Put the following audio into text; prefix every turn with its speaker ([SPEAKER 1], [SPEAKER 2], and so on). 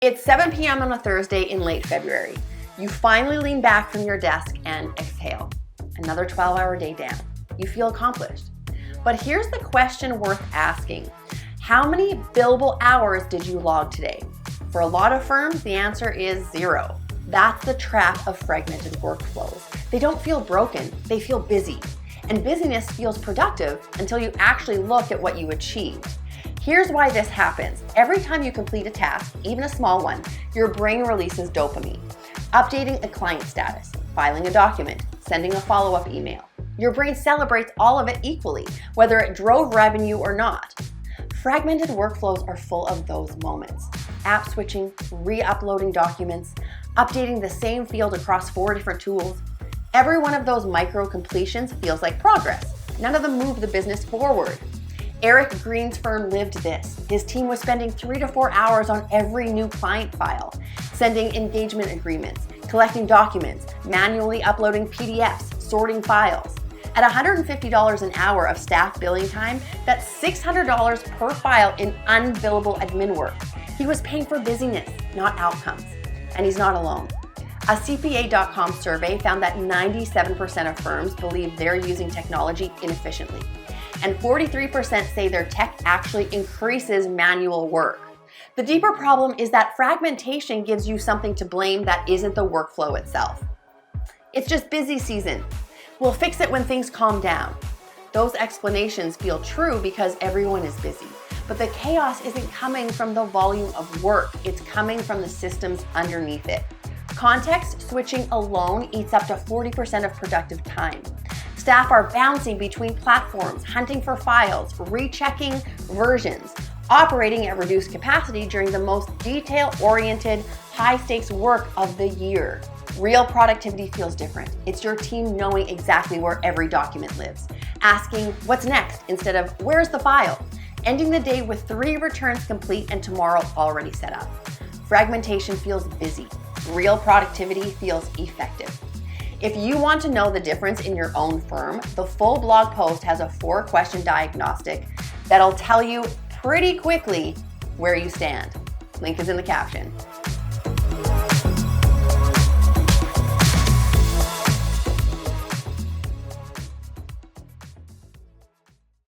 [SPEAKER 1] It's 7 p.m. on a Thursday in late February. You finally lean back from your desk and exhale. Another 12-hour day down. You feel accomplished. But here's the question worth asking. How many billable hours did you log today? For a lot of firms, the answer is 0. That's the trap of fragmented workflows. They don't feel broken, they feel busy. And busyness feels productive until you actually look at what you achieved. Here's why this happens. Every time you complete a task, even a small one, your brain releases dopamine. Updating a client status, filing a document, sending a follow-up email. Your brain celebrates all of it equally, whether it drove revenue or not. Fragmented workflows are full of those moments. App switching, re-uploading documents, updating the same field across 4 different tools. Every one of those micro completions feels like progress. None of them move the business forward. Eric Green's firm lived this. His team was spending 3 to 4 hours on every new client file, sending engagement agreements, collecting documents, manually uploading PDFs, sorting files. At $150 an hour of staff billing time, that's $600 per file in unbillable admin work. He was paying for busyness, not outcomes. And he's not alone. A CPA.com survey found that 97% of firms believe they're using technology inefficiently. And 43% say their tech actually increases manual work. The deeper problem is that fragmentation gives you something to blame that isn't the workflow itself. It's just busy season. We'll fix it when things calm down. Those explanations feel true because everyone is busy. But the chaos isn't coming from the volume of work. It's coming from the systems underneath it. Context switching alone eats up to 40% of productive time. Staff are bouncing between platforms, hunting for files, rechecking versions, operating at reduced capacity during the most detail-oriented, high-stakes work of the year. Real productivity feels different. It's your team knowing exactly where every document lives, asking what's next instead of where's the file, ending the day with 3 returns complete and tomorrow already set up. Fragmentation feels busy. Real productivity feels effective. If you want to know the difference in your own firm, the full blog post has a 4-question diagnostic that'll tell you pretty quickly where you stand. Link is in the caption.